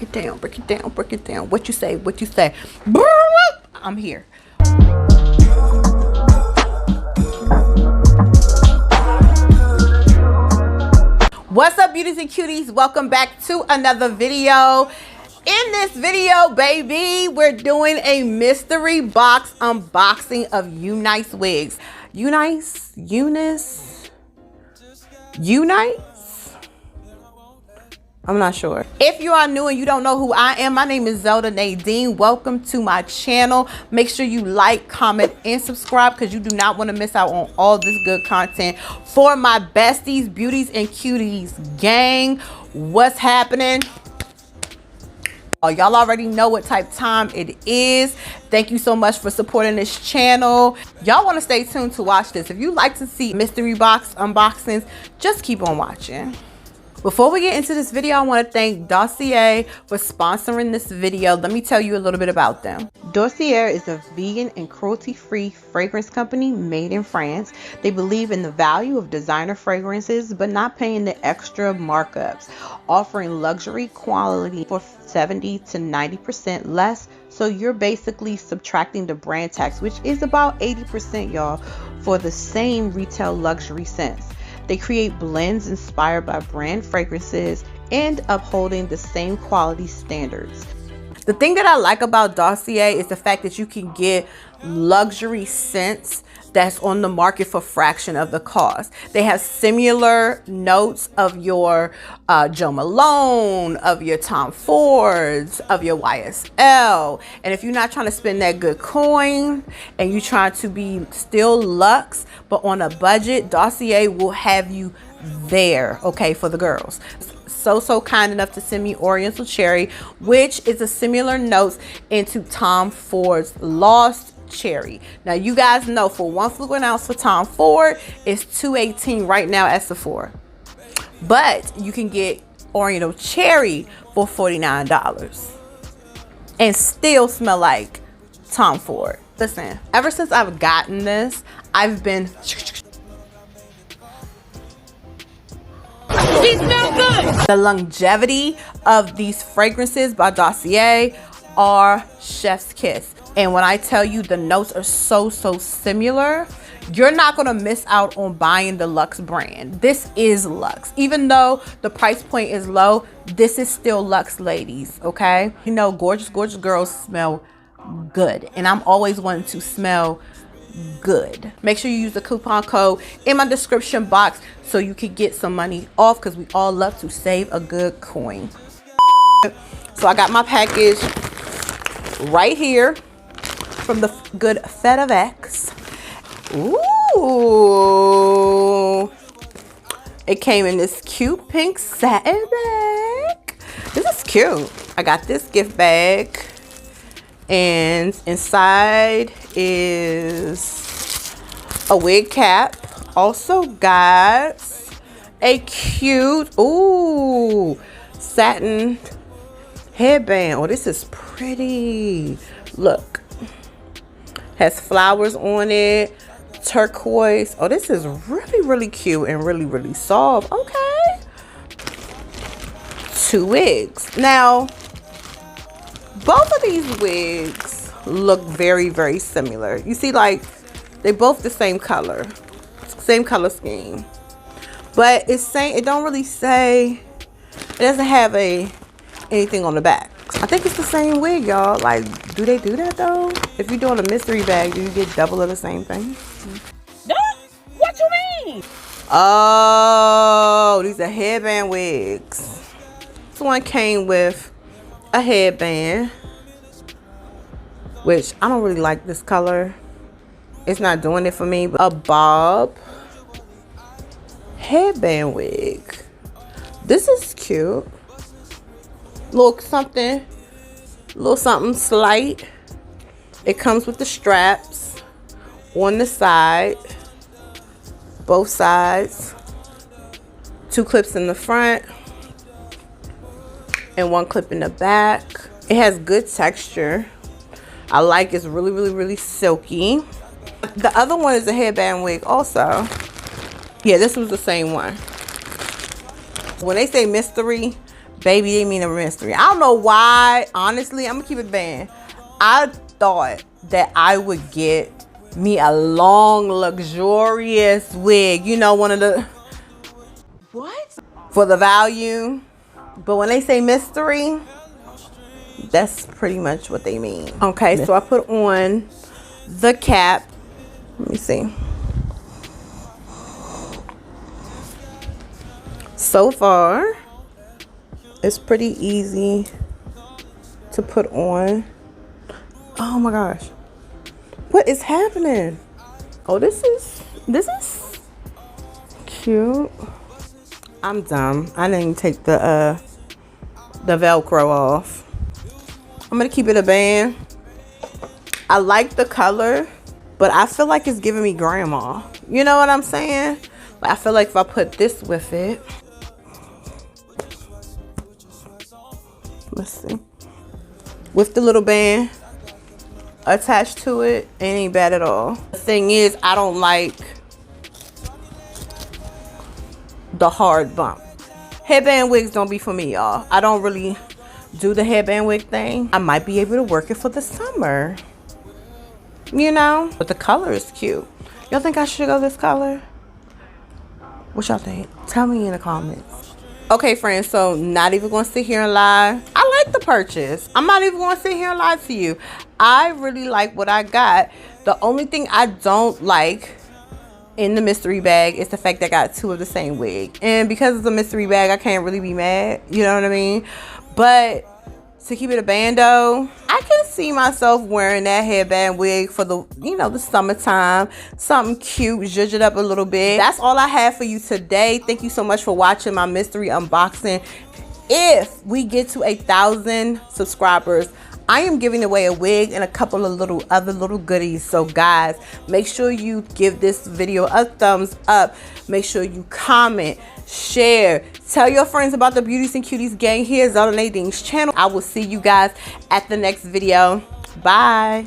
break it down, break it down, break it down. What you say, what you say. I'm here. What's up, beauties and cuties? Welcome back to another video. In this video, baby, we're doing a mystery box unboxing of Unice wigs. Unice? I'm not sure. If you are new and you don't know who I am, my name is Zelda Nadine. Welcome to my channel. Make sure you like, comment, and subscribe because you do not want to miss out on all this good content for my besties, beauties, and cuties gang. What's happening? Oh, y'all already know what type time it is. Thank you so much for supporting this channel. Y'all want to stay tuned to watch this. If you like to see mystery box unboxings, just keep on watching. Before we get into this video, I want to thank Dossier for sponsoring this video. Let me tell you a little bit about them. Dossier is a vegan and cruelty-free fragrance company made in France. They believe in the value of designer fragrances, but not paying the extra markups, offering luxury quality for 70 to 90% less. So you're basically subtracting the brand tax, which is about 80%, y'all, for the same retail luxury scents. They create blends inspired by brand fragrances and upholding the same quality standards. The thing that I like about Dossier is the fact that you can get luxury scents that's on the market for a fraction of the cost. They have similar notes of your Jo Malone, of your Tom Fords, of your YSL. And if you're not trying to spend that good coin and you're trying to be still luxe but on a budget, Dossier will have you there, okay, for the girls. So kind enough to send me Oriental Cherry, which is a similar note into Tom Ford's Lost Cherry. Now you guys know for 1 fluid ounce for Tom Ford is $2.18 right now at Sephora, but you can get Oriental Cherry for $49 and still smell like Tom Ford. Listen, ever since I've gotten this, I've been the longevity of these fragrances by Dossier are chef's kiss. And when I tell you the notes are so similar, you're not going to miss out on buying the luxe brand. This is luxe. Even though the price point is low, this is still luxe, ladies, okay? You know, gorgeous girls smell good. And I'm always wanting to smell good. Make sure you use the coupon code in my description box so you can get some money off, because we all love to save a good coin. So I got my package right here from the good FedEx. Ooh, it came in this cute pink satin bag. This is cute. I got this gift bag, and inside is a wig cap. Also got a cute satin headband. Oh, this is pretty. Look, has flowers on it, turquoise. Oh, this is really cute and really soft. Okay, 2 wigs. Now both of these wigs look very similar. You see, like, they both the same color scheme, but it's saying, it don't really say, it doesn't have anything on the back. I think it's the same wig, y'all. Like, do they do that though? If you're doing a mystery bag, do you get double of the same thing? What you mean? Oh, these are headband wigs. This one came with a headband, which I don't really like this color. It's not doing it for me. But a bob headband wig. This is cute. Little something slight. It comes with the straps on the side, both sides, 2 clips in the front and 1 clip in the back. It has good texture. I like it's really silky. The other one is a headband wig also. Yeah, this was the same one. When they say mystery Baby, they mean a mystery. I don't know why. Honestly, I'm gonna keep it banned. I thought that I would get me a long, luxurious wig. You know, one of the... What? For the value. But when they say mystery, that's pretty much what they mean. Okay, so I put on the cap. Let me see. So far, it's pretty easy to put on. Oh my gosh. What is happening? Oh, this is cute. I'm dumb. I didn't take the Velcro off. I'm gonna keep it a band. I like the color, but I feel like it's giving me grandma. You know what I'm saying? Like, I feel like if I put this with it. Let's see. With the little band attached to it, it ain't bad at all. The thing is, I don't like the hard bump. Headband wigs don't be for me, y'all. I don't really do the headband wig thing. I might be able to work it for the summer, you know? But the color is cute. Y'all think I should go this color? What y'all think? Tell me in the comments. Okay, friends, so not even gonna sit here and lie. I like the purchase. I'm not even gonna sit here and lie to you. I really like what I got. The only thing I don't like in the mystery bag is the fact that I got two of the same wig. And because it's a mystery bag, I can't really be mad. You know what I mean? But to keep it a bando, I can see myself wearing that headband wig for the, you know, the summertime. Something cute, zhuzh it up a little bit. That's all I have for you today. Thank you so much for watching my mystery unboxing. If we get to 1,000 subscribers, I am giving away a wig and a couple of other little goodies. So guys, make sure you give this video a thumbs up. Make sure you comment, share, tell your friends about the Beauties and Cuties gang here, Zelda Nadine's channel. I will see you guys at the next video. Bye.